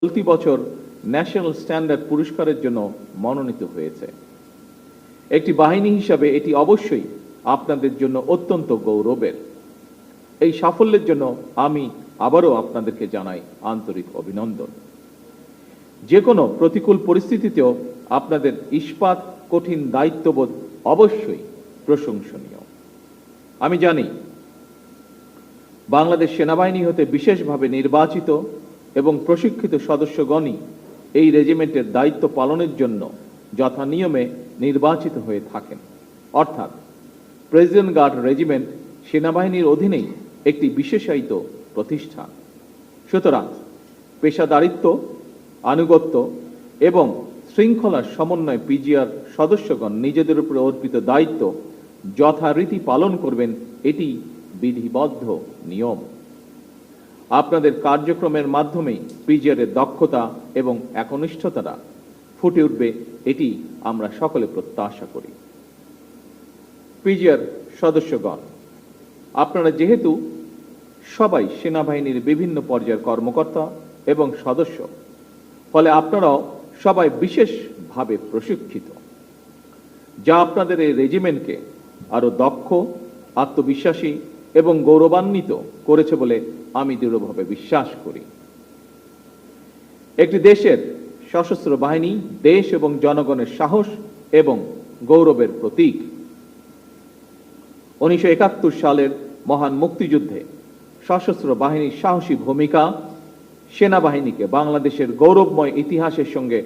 চলতি বছর national standard পুরস্কারের জন্য মনোনীত হয়েছে। একটি বাহিনী হিসাবে এটি অবশ্যই আপনাদের জন্য অত্যন্ত গৌরবের। এই সাফল্যের জন্য আমি আবারও আপনাদেরকে জানাই আন্তরিক অভিনন্দন। যে কোনো প্রতিকূল পরিস্থিতিতেও আপনাদের ইস্পাত কঠিন দায়িত্ববোধ অবশ্যই প্রশংসনীয়। আমি জানি বাংলাদেশ সেনাবাহিনী হতে বিশেষভাবে নির্বাচিত এবং প্রশিক্ষিত সদস্যগণই এই রেজিমেন্টের দায়িত্ব পালনের জন্য যথানিয়মে নির্বাচিত হয়ে থাকেন। অর্থাৎ প্রেসিডেন্ট গার্ড রেজিমেন্ট সেনাবাহিনীর অধীনেই একটি বিশেষায়িত প্রতিষ্ঠান। সুতরাং পেশাদারিত্ব, আনুগত্য এবং শৃঙ্খলার সমন্বয়ে পিজিআর সদস্যগণ নিজেদের উপর অর্পিত দায়িত্ব যথারীতি পালন করবেন, এটি বিধিবদ্ধ নিয়ম। আপনাদের কার্যক্রমের মাধ্যমেই পিজিআরের দক্ষতা এবং একনিষ্ঠতাটা ফুটে উঠবে, এটি আমরা সকলে প্রত্যাশা করি। পিজিআর সদস্যগণ, আপনারা যেহেতু সবাই সেনাবাহিনীর বিভিন্ন পর্যায়ের কর্মকর্তা এবং সদস্য, ফলে আপনারাও সবাই বিশেষভাবে প্রশিক্ষিত, যা আপনাদের এই রেজিমেন্টকে আরো দক্ষ, আত্মবিশ্বাসী এবং গৌরবান্বিত করেছে বলে আমি দৃঢ়ভাবে বিশ্বাস করি। একটি দেশের সশস্ত্র বাহিনী দেশ এবং জনগণের সাহস এবং গৌরবের প্রতীক। 1971 সালের মহান মুক্তিযুদ্ধে সশস্ত্র বাহিনীর সাহসী ভূমিকা সেনাবাহিনীকে বাংলাদেশের গৌরবময় ইতিহাসের সঙ্গে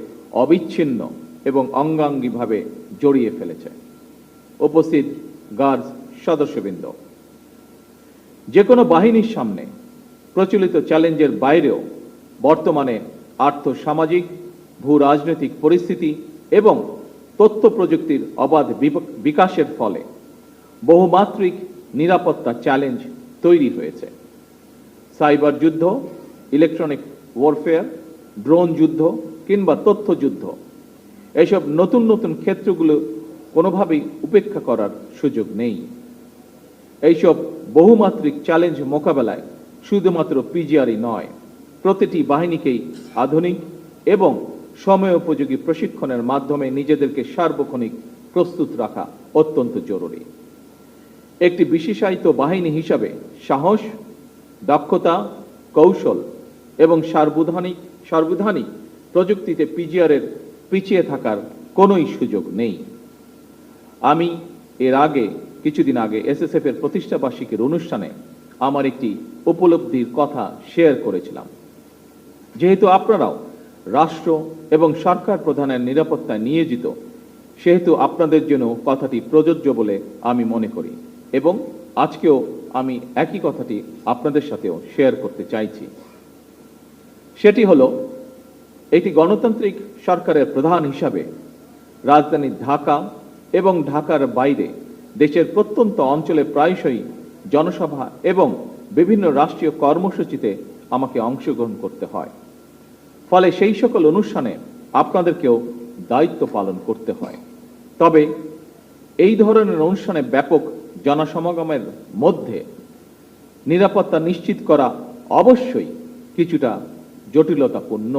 অবিচ্ছিন্ন এবং অঙ্গাঙ্গিভাবে জড়িয়ে ফেলেছে। উপস্থিত গার্ডস সদস্যবৃন্দ, যে কোনো বাহিনীর সামনে প্রচলিত চ্যালেঞ্জের বাইরেও বর্তমানে আর্থসামাজিক, ভূ রাজনৈতিক পরিস্থিতি এবং তথ্য প্রযুক্তির অবাধ বিকাশের ফলে বহুমাত্রিক নিরাপত্তা চ্যালেঞ্জ তৈরি হয়েছে। সাইবার যুদ্ধ, ইলেকট্রনিক ওয়ারফেয়ার, ড্রোন যুদ্ধ কিংবা তথ্য যুদ্ধ, এসব নতুন নতুন ক্ষেত্রগুলো কোনোভাবেই উপেক্ষা করার সুযোগ নেই। এইসব বহুমাত্রিক চ্যালেঞ্জ মোকাবেলায় শুধুমাত্র পিজিআরই নয়, প্রতিটি বাহিনীকেই আধুনিক এবং সময়োপযোগী প্রশিক্ষণের মাধ্যমে নিজেদেরকে সার্বক্ষণিক প্রস্তুত রাখা অত্যন্ত জরুরি। একটি বিশেষায়িত বাহিনী হিসাবে সাহস, দক্ষতা, কৌশল এবং সার্বধানিক প্রযুক্তিতে পিজিআরের পিছিয়ে থাকার কোনোই সুযোগ নেই। আমি কিছুদিন আগে এসএসএফ এর প্রতিষ্ঠা বার্ষিকীর অনুষ্ঠানে আমার একটি উপলব্ধির কথা শেয়ার করেছিলাম। যেহেতু আপনারাও রাষ্ট্র এবং সরকার প্রধানের নিরাপত্তায় নিয়োজিত, সেহেতু আপনাদের জন্য কথাটি প্রযোজ্য বলে আমি মনে করি এবং আজকেও আমি একই কথাটি আপনাদের সাথেও শেয়ার করতে চাইছি। সেটি হলো, একটি গণতান্ত্রিক সরকারের প্রধান হিসাবে রাজধানী ঢাকা এবং ঢাকার বাইরে দেশের প্রত্যন্ত অঞ্চলে প্রায়শই জনসভা এবং বিভিন্ন রাষ্ট্রীয় কর্মসূচিতে আমাকে অংশগ্রহণ করতে হয়। ফলে সেই সকল অনুষ্ঠানে আপনাদেরকেও দায়িত্ব পালন করতে হয়। তবে এই ধরনের অনুষ্ঠানে ব্যাপক জনসমাগমের মধ্যে নিরাপত্তা নিশ্চিত করা অবশ্যই কিছুটা জটিলতাপূর্ণ।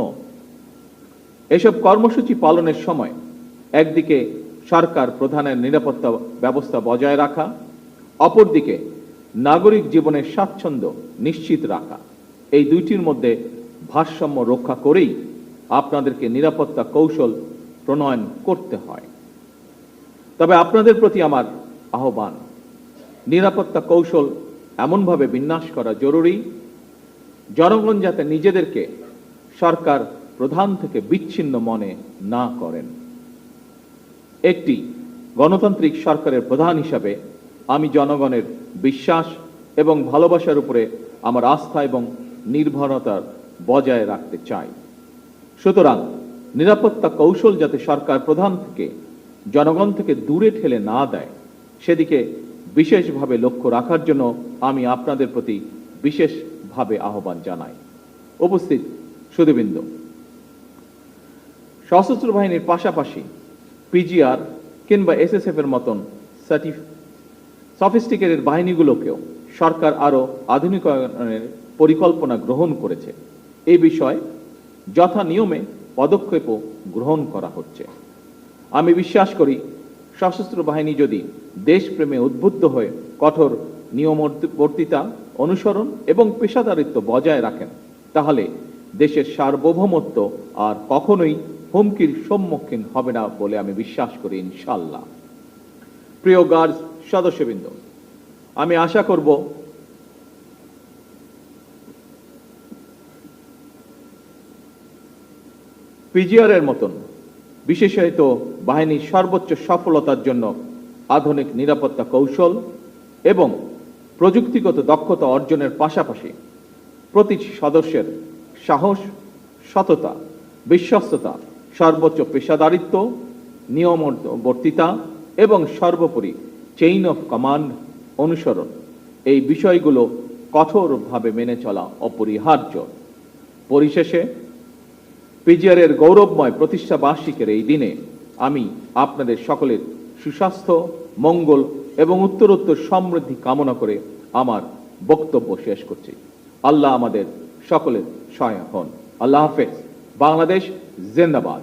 এসব কর্মসূচি পালনের সময় একদিকে সরকার প্রধানের নিরাপত্তা ব্যবস্থা বজায় রাখা, অপরদিকে নাগরিক জীবনের স্বাচ্ছন্দ্য নিশ্চিত রাখা, এই দুইটির মধ্যে ভারসাম্য রক্ষা করেই আপনাদেরকে নিরাপত্তা কৌশল প্রণয়ন করতে হয়। তবে আপনাদের প্রতি আমার আহ্বান, নিরাপত্তা কৌশল এমনভাবে বিন্যাস করা জরুরি, জনগণ যাতে নিজেদেরকে সরকার প্রধান থেকে বিচ্ছিন্ন মনে না করেন। একটি গণতান্ত্রিক সরকারের প্রধান হিসাবে আমি জনগণের বিশ্বাস এবং ভালোবাসার উপরে আমার আস্থা এবং নির্ভরতা বজায় রাখতে চাই। সুতরাং নিরাপত্তা কৌশল যাতে সরকার প্রধান থেকে জনগণ থেকে দূরে ঠেলে না দেয়, সেদিকে বিশেষভাবে লক্ষ্য রাখার জন্য আমি আপনাদের প্রতি বিশেষভাবে আহ্বান জানাই। উপস্থিত সুধীবৃন্দ, সশস্ত্র বাহিনীর পাশাপাশি পিজিআর কিংবা এসএসএফ এর মতন সফিস্টিকেটেড বাহিনীগুলোকেও সরকার আরো আধুনিকায়নের পরিকল্পনা গ্রহণ করেছে। এই বিষয়ে যথা নিয়মে পদক্ষেপও গ্রহণ করা হচ্ছে। আমি বিশ্বাস করি সশস্ত্র বাহিনী যদি দেশপ্রেমে উদ্বুদ্ধ হয়ে কঠোর নিয়মবর্তিতা অনুসরণ এবং পেশাদারিত্ব বজায় রাখেন, তাহলে দেশের সার্বভৌমত্ব আর কখনোই হুমকির সম্মুখীন হবে না বলে আমি বিশ্বাস করি, ইনশাআল্লাহ। প্রিয় গার্ডস সদস্যবৃন্দ, আমি আশা করব পিজিআর এর মতন বিশেষায়িত বাহিনীর সর্বোচ্চ সফলতার জন্য আধুনিক নিরাপত্তা কৌশল এবং প্রযুক্তিগত দক্ষতা অর্জনের পাশাপাশি প্রতিটি সদস্যের সাহস, সততা, বিশ্বস্ততা, সর্বোচ্চ পেশাদারিত্ব, নিয়মবর্তিতা এবং সর্বোপরি চেইন অফ কমান্ড অনুসরণ, এই বিষয়গুলো কঠোরভাবে মেনে চলা অপরিহার্য। পরিশেষে পিজিআর এর গৌরবময় প্রতিষ্ঠা বার্ষিকের এই দিনে আমি আপনাদের সকলের সুস্বাস্থ্য, মঙ্গল এবং উত্তরোত্তর সমৃদ্ধি কামনা করে আমার বক্তব্য শেষ করছি। আল্লাহ আমাদের সকলের সহায় হন। আল্লাহ হাফেজ। বাংলাদেশ জিন্দাবাদ।